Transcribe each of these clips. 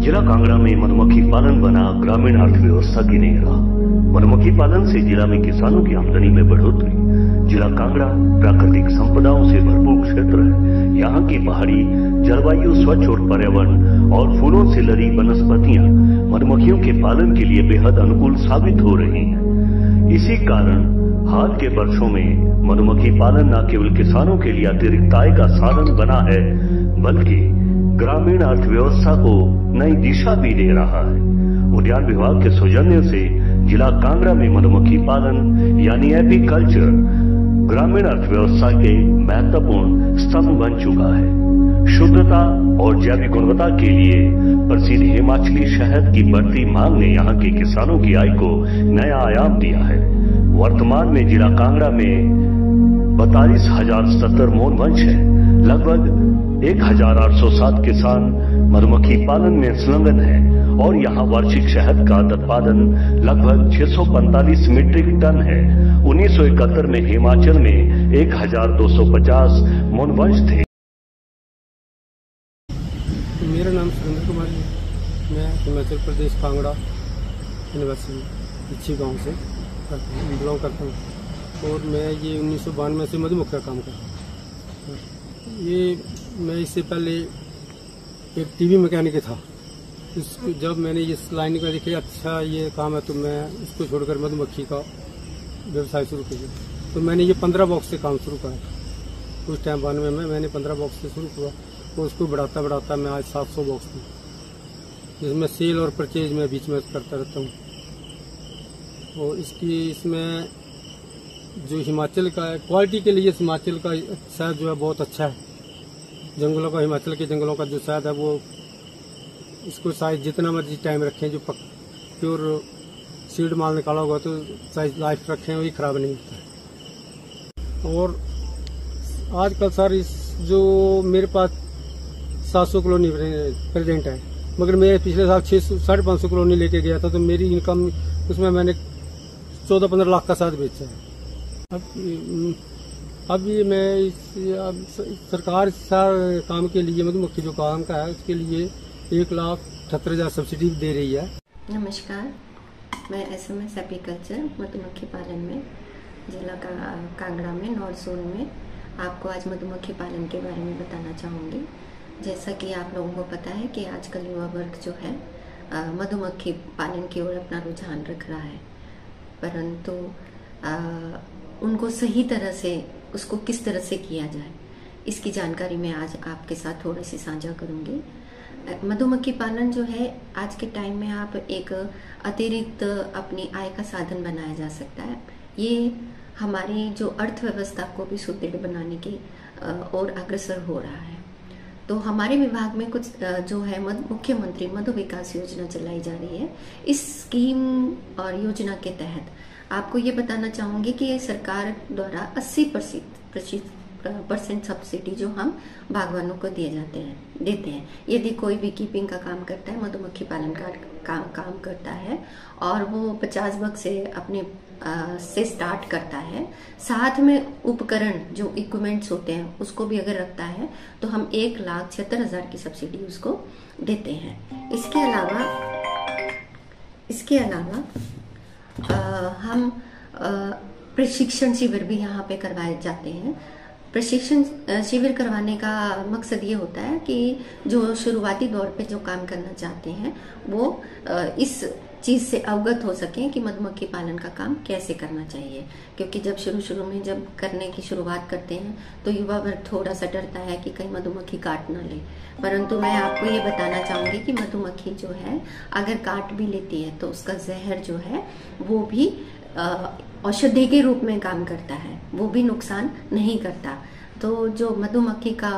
जिला कांगड़ा में मधुमक्खी पालन बना ग्रामीण अर्थव्यवस्था की नई राह। मधुमक्खी पालन से जिला में किसानों की आमदनी में बढ़ोतरी। जिला कांगड़ा प्राकृतिक संपदाओं से भरपूर क्षेत्र है। यहाँ की पहाड़ी जलवायु, स्वच्छ और पर्यावरण और फूलों से लदी वनस्पतियां मधुमक्खियों के पालन के लिए बेहद अनुकूल साबित हो रही हैं। इसी कारण हाल के वर्षों में मधुमक्खी पालन न केवल किसानों के लिए अतिरिक्त आय का साधन बना है, बल्कि ग्रामीण अर्थव्यवस्था को नई दिशा भी दे रहा है। उद्यान विभाग के सौजन्य से जिला कांगड़ा में मधुमक्खी पालन यानी एपीकल्चर ग्रामीण अर्थव्यवस्था के महत्वपूर्ण स्तंभ बन चुका है। शुद्धता और जैविक गुणवत्ता के लिए प्रसिद्ध हिमाचली शहद की बढ़ती मांग ने यहाँ के किसानों की आय को नया आयाम दिया है। वर्तमान में जिला कांगड़ा में 42,070 मौन वंश है। लगभग 1,807 किसान मधुमक्खी पालन में संलग्न है और यहाँ वार्षिक शहद का उत्पादन लगभग 645 मीट्रिक टन है। 1971 में हिमाचल में 1,250 मौन वंश थे। मेरा नाम सुरेंद्र कुमार है। मैं हिमाचल प्रदेश कांगड़ा निवासी इच्छी गांव से बिलोंग करता हूँ और मैं ये 1992 से मधुमक्खी का काम करता हूँ। ये मैं इससे पहले एक टीवी मैकेनिक था। जब मैंने इस लाइन का देखा अच्छा ये काम है तो मैं इसको छोड़कर मधुमक्खी का व्यवसाय शुरू किया। तो मैंने ये 15 बॉक्स से काम शुरू करा। उस टाइम 92 में मैंने 15 बॉक्स से शुरू किया और उसको बढ़ाता बढ़ाता मैं आज 700 बॉक्स हूँ, जिसमें सेल और परचेज में बीच में करता रहता हूँ। और इसमें जो हिमाचल का क्वालिटी के लिए हिमाचल का शहद जो है बहुत अच्छा है। जंगलों का, हिमाचल के जंगलों का जो शहद है वो इसको शायद जितना मर्जी टाइम रखें, जो प्योर सीड माल निकाला हुआ तो शायद लाइफ रखें वही खराब नहीं होता है। और आजकल सर इस जो मेरे पास 700 कॉलोनी प्रेजेंट है, मगर मैं पिछले साल 550 कॉलोनी लेके गया था तो मेरी इनकम उसमें मैंने 14-15 लाख का शहद बेचा है। अब ये मैं सरकार काम के लिए मधुमक्खी जो काम का है उसके लिए 1,78,000 सब्सिडी दे रही है। नमस्कार, मैं SMS एपीकल्चर मधुमक्खी पालन में जिला कांगड़ा में नॉर्थ जोन में आपको आज मधुमक्खी पालन के बारे में बताना चाहूँगी। जैसा कि आप लोगों को पता है कि आजकल युवा वर्ग जो है मधुमक्खी पालन की ओर अपना रुझान रख रहा है, परंतु उनको सही तरह से उसको किस तरह से किया जाए इसकी जानकारी मैं आज आपके साथ थोड़ी सी साझा करूंगी। मधुमक्खी पालन जो है आज के टाइम में आप एक अतिरिक्त अपनी आय का साधन बनाया जा सकता है। ये हमारी जो अर्थव्यवस्था को भी सुदृढ़ बनाने की ओर अग्रसर हो रहा है। तो हमारे विभाग में कुछ जो है मुख्यमंत्री मधु विकास योजना चलाई जा रही है। इस स्कीम और योजना के तहत आपको ये बताना चाहूंगी कि सरकार द्वारा 80% सब्सिडी जो हम बागवानों को देते हैं। यदि कोई भी कीपिंग का काम करता है, मधुमक्खी पालन का काम करता है और वो 50 बग से अपने से स्टार्ट करता है, साथ में उपकरण जो इक्विपमेंट्स होते हैं उसको भी अगर रखता है तो हम 1,76,000 की सब्सिडी उसको देते हैं। इसके अलावा हम प्रशिक्षण शिविर भी यहाँ पे करवाए जाते हैं। प्रशिक्षण शिविर करवाने का मकसद ये होता है कि जो शुरुआती दौर पे जो काम करना चाहते हैं वो इस चीज से अवगत हो सकें कि मधुमक्खी पालन का काम कैसे करना चाहिए। क्योंकि जब शुरू में जब करने की शुरुआत करते हैं तो युवा वर्ग थोड़ा सा डरता है कि कहीं मधुमक्खी काट ना ले, परंतु मैं आपको ये बताना चाहूंगी कि मधुमक्खी जो है अगर काट भी लेती है तो उसका जहर जो है वो भी औषधि के रूप में काम करता है, वो भी नुकसान नहीं करता। तो जो मधुमक्खी का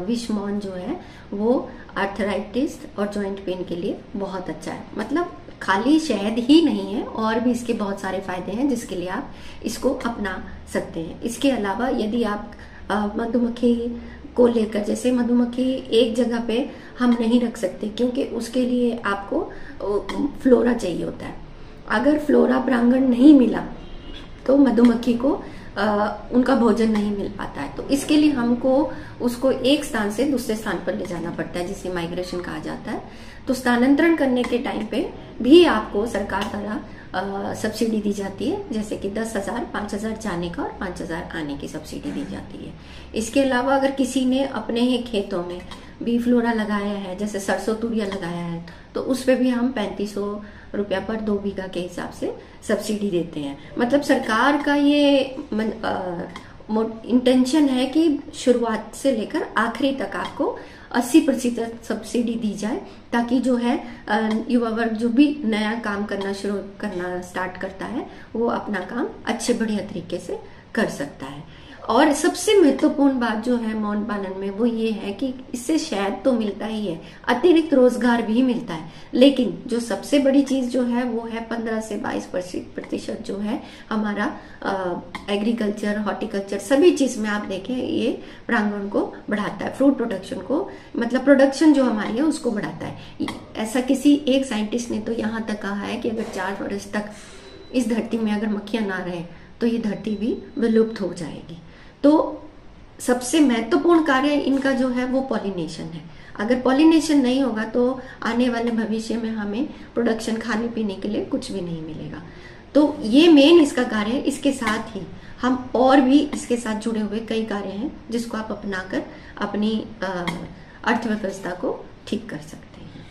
विषमौन जो है वो आर्थराइटिस और जॉइंट पेन के लिए बहुत अच्छा है। मतलब खाली शहद ही नहीं है और भी इसके बहुत सारे फायदे हैं जिसके लिए आप इसको अपना सकते हैं। इसके अलावा यदि आप मधुमक्खी को लेकर, जैसे मधुमक्खी एक जगह पे हम नहीं रख सकते क्योंकि उसके लिए आपको फ्लोरा चाहिए होता है। अगर फ्लोरा प्रांगण नहीं मिला तो मधुमक्खी को उनका भोजन नहीं मिल पाता है। तो इसके लिए हमको उसको एक स्थान से दूसरे स्थान पर ले जाना पड़ता है, जिसे माइग्रेशन कहा जाता है। तो स्थानांतरण करने के टाइम पे भी आपको सरकार द्वारा सब्सिडी दी जाती है, जैसे कि 10,000, 5,000 जाने का और 5,000 आने की सब्सिडी दी जाती है। इसके अलावा अगर किसी ने अपने ही खेतों में बी फ्लोरा लगाया है, जैसे सरसों तुरिया लगाया है, तो उस पे भी हम 3500 रुपया पर 2 बीघा के हिसाब से सब्सिडी देते हैं। मतलब सरकार का ये इंटेंशन है कि शुरुआत से लेकर आखिरी तक आपको 80% सब्सिडी दी जाए, ताकि जो है युवा वर्ग जो भी नया काम करना स्टार्ट करता है वो अपना काम अच्छे बढ़िया तरीके से कर सकता है। और सबसे महत्वपूर्ण बात जो है मौन पालन में वो ये है कि इससे शहद तो मिलता ही है, अतिरिक्त रोजगार भी मिलता है, लेकिन जो सबसे बड़ी चीज जो है वो है 15 से 22% जो है हमारा एग्रीकल्चर, हॉर्टिकल्चर सभी चीज में आप देखें ये प्रांगण को बढ़ाता है, फ्रूट प्रोडक्शन को, मतलब प्रोडक्शन जो हमारी है उसको बढ़ाता है। ऐसा किसी एक साइंटिस्ट ने तो यहाँ तक कहा है कि अगर 4 वर्ष तक इस धरती में अगर मक्खियां ना रहे तो ये धरती भी विलुप्त हो जाएगी। तो सबसे महत्वपूर्ण कार्य इनका जो है वो पॉलिनेशन है। अगर पॉलिनेशन नहीं होगा तो आने वाले भविष्य में हमें प्रोडक्शन खाने पीने के लिए कुछ भी नहीं मिलेगा। तो ये मेन इसका कार्य है। इसके साथ ही हम और भी इसके साथ जुड़े हुए कई कार्य हैं जिसको आप अपनाकर अपनी अर्थव्यवस्था को ठीक कर सकते हैं।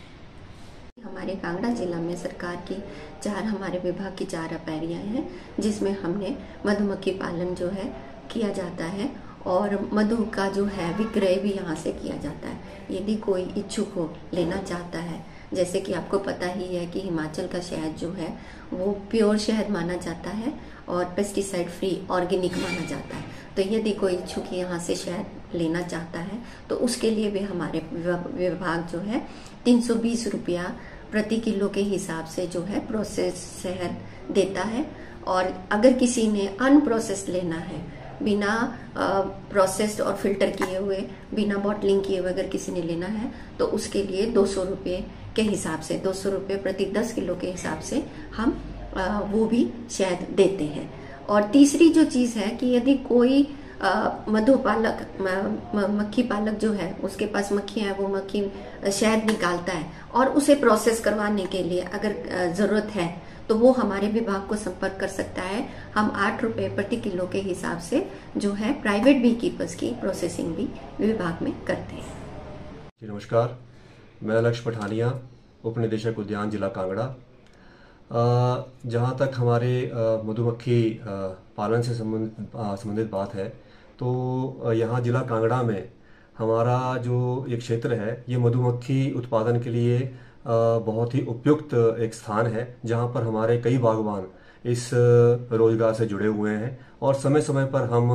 हमारे कांगड़ा जिला में सरकार की हमारे विभाग की 4 अपैरियाँ हैं, जिसमें हमने मधुमक्खी पालन जो है किया जाता है और मधु का जो है विक्रय भी यहाँ से किया जाता है। यदि कोई इच्छुक हो लेना चाहता है, जैसे कि आपको पता ही है कि हिमाचल का शहद जो है वो प्योर शहद माना जाता है और पेस्टिसाइड फ्री ऑर्गेनिक माना जाता है। तो यदि कोई इच्छुक यहाँ से शहद लेना चाहता है तो उसके लिए भी हमारे विभाग जो है 320 रुपया प्रति किलो के हिसाब से जो है प्रोसेस शहद देता है। और अगर किसी ने अनप्रोसेस्ड लेना है, बिना प्रोसेस्ड और फिल्टर किए हुए, बिना बॉटलिंग किए हुए अगर किसी ने लेना है तो उसके लिए 200 रुपये के हिसाब से, 200 रुपये प्रति 10 किलो के हिसाब से हम वो भी शहद देते हैं। और तीसरी जो चीज़ है कि यदि कोई मधुपालक मक्खी पालक जो है उसके पास मक्खियाँ है, वो मक्खी शहद निकालता है और उसे प्रोसेस करवाने के लिए अगर ज़रूरत है तो वो हमारे विभाग को संपर्क कर सकता है। हम 8 रुपये प्रति किलो के हिसाब से जो है प्राइवेट बी कीपर्स की प्रोसेसिंग भी विभाग में करते हैं। जी नमस्कार, मैं लक्ष्य पठानिया, उप निदेशक उद्यान जिला कांगड़ा। जहाँ तक हमारे मधुमक्खी पालन से संबंधित बात है तो यहाँ जिला कांगड़ा में हमारा जो एक क्षेत्र है ये मधुमक्खी उत्पादन के लिए बहुत ही उपयुक्त एक स्थान है, जहाँ पर हमारे कई बागवान इस रोजगार से जुड़े हुए हैं और समय समय पर हम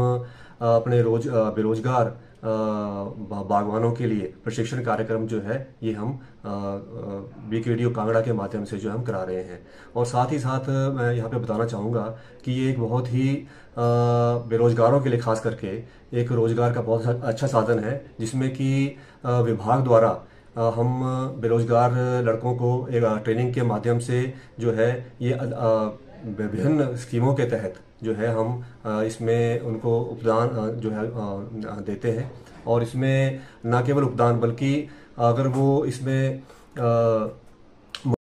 अपने बेरोजगार बागवानों के लिए प्रशिक्षण कार्यक्रम जो है ये हम BKDO कांगड़ा के माध्यम से जो हम करा रहे हैं। और साथ ही साथ मैं यहाँ पे बताना चाहूँगा कि ये एक बहुत ही बेरोजगारों के लिए खास करके एक रोजगार का बहुत अच्छा साधन है, जिसमें कि विभाग द्वारा हम बेरोजगार लड़कों को एक ट्रेनिंग के माध्यम से जो है ये विभिन्न स्कीमों के तहत जो है हम इसमें उनको उपदान जो है देते हैं। और इसमें न केवल उपदान बल्कि अगर वो इसमें